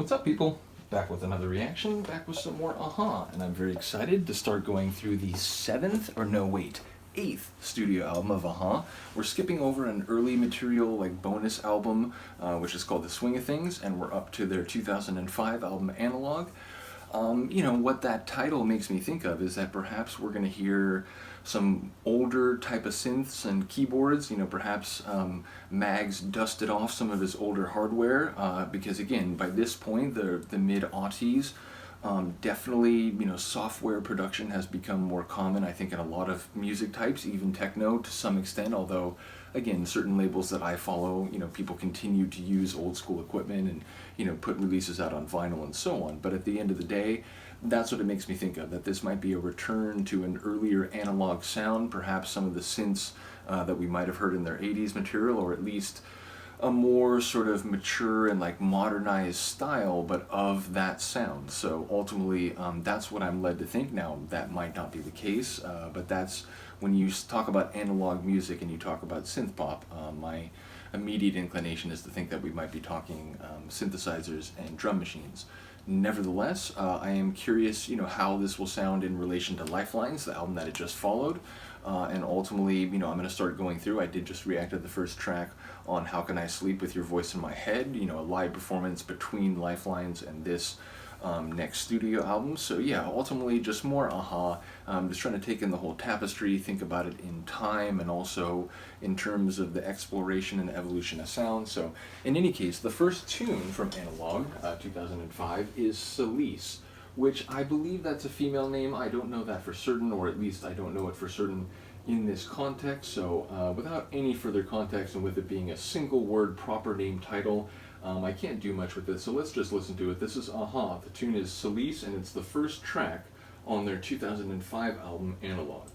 What's up, people? Back with another reaction, back with some more Aha, and I'm very excited to start going through the eighth studio album of Aha. We're skipping over an early material, like bonus album, which is called The Swing of Things, and we're up to their 2005 album Analogue. What that title makes me think of is that perhaps we're going to hear some older type of synths and keyboards. Perhaps Mags dusted off some of his older hardware, because again, by this point, the mid-aughties, definitely, software production has become more common, I think, in a lot of music types, even techno to some extent, although, again, certain labels that I follow, people continue to use old school equipment and, put releases out on vinyl and so on. But at the end of the day, that's what it makes me think of, that this might be a return to an earlier analog sound, perhaps some of the synths that we might have heard in their 80s material, or at least a more sort of mature and like modernized style, but of that sound. So ultimately, that's what I'm led to think. Now, that might not be the case, but that's when you talk about analog music and you talk about synth pop, my immediate inclination is to think that we might be talking synthesizers and drum machines. Nevertheless, I am curious, how this will sound in relation to Lifelines, the album that it just followed. And ultimately, I'm going to start going through. I did just react to the first track on How Can I Sleep With Your Voice in My Head, a live performance between Lifelines and this next studio album. So yeah, ultimately just more Aha. Just trying to take in the whole tapestry, think about it in time, and also in terms of the exploration and evolution of sound. So in any case, the first tune from Analogue, 2005, is Celice, which I believe that's a female name. I don't know that for certain, or at least I don't know it for certain in this context. So without any further context, and with it being a single word proper name title, I can't do much with this, so let's just listen to it. This is Aha. The tune is Celice, and it's the first track on their 2005 album Analogue.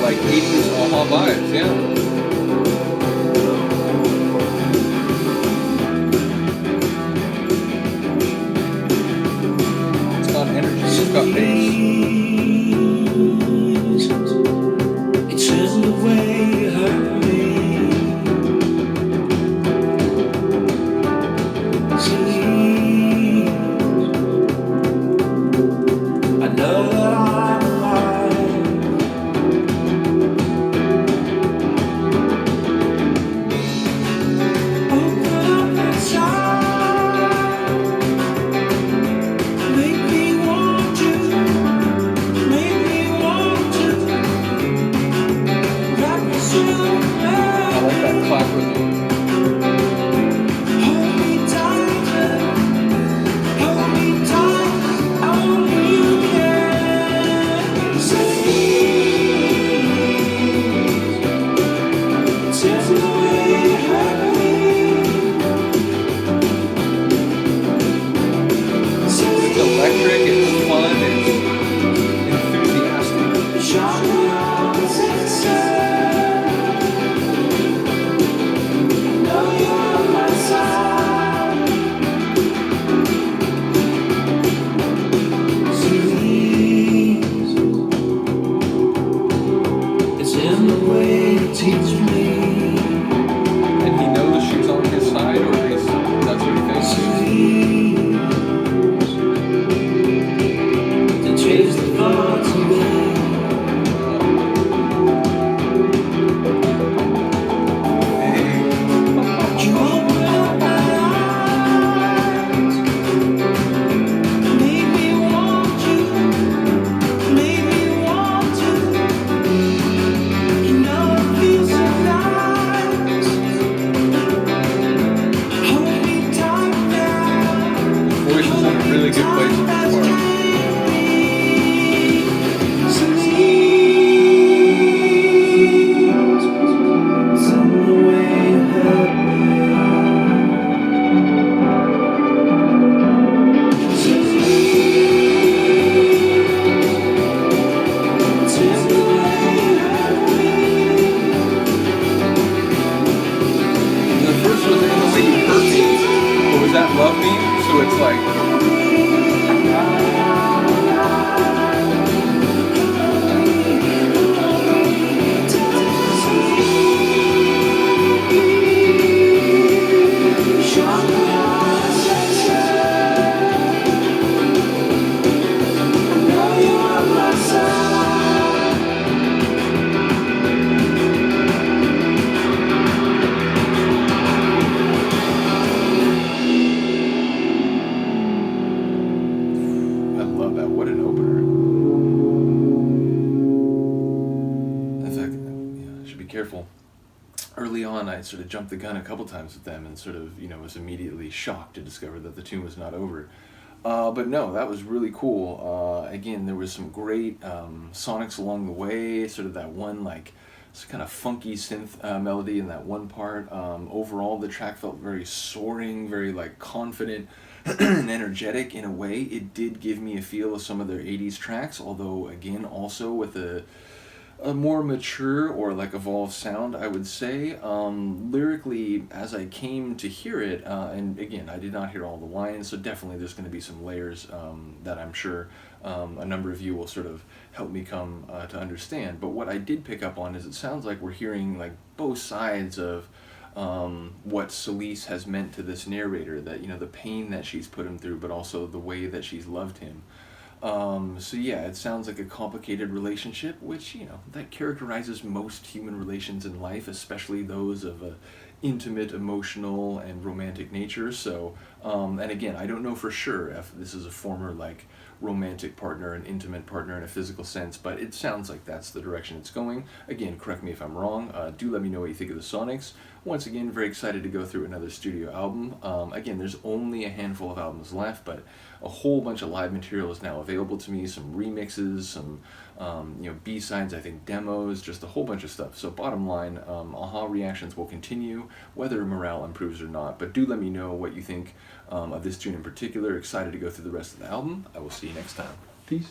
Like 80s Aha vibes, yeah. It's got energy, it's got bass. It's in the way you hurt me. See, I know that I'm alive. Make me want to wrap should be careful. Early on, I sort of jumped the gun a couple times with them and sort of, was immediately shocked to discover that the tune was not over. But no, that was really cool. Again, there was some great sonics along the way, sort of that one, like, kind of funky synth melody in that one part. Overall, the track felt very soaring, very, like, confident and energetic in a way. It did give me a feel of some of their 80s tracks, although, again, also with a more mature or like evolved sound, I would say. Lyrically, as I came to hear it, and again, I did not hear all the lines, so definitely there's going to be some layers that I'm sure a number of you will sort of help me come to understand. But what I did pick up on is it sounds like we're hearing like both sides of what Celice has meant to this narrator, that, the pain that she's put him through, but also the way that she's loved him. So yeah, it sounds like a complicated relationship, which, that characterizes most human relations in life, especially those of a intimate, emotional, and romantic nature. So, and again, I don't know for sure if this is a former, like, romantic partner, an intimate partner in a physical sense, but it sounds like that's the direction it's going. Again, correct me if I'm wrong. Do let me know what you think of the Sonics. Once again, very excited to go through another studio album. Again, there's only a handful of albums left, but a whole bunch of live material is now available to me, some remixes, some B-sides, I think demos, just a whole bunch of stuff. So bottom line, Aha reactions will continue, whether morale improves or not, but do let me know what you think of this tune in particular. Excited to go through the rest of the album. I will see you next time. Peace.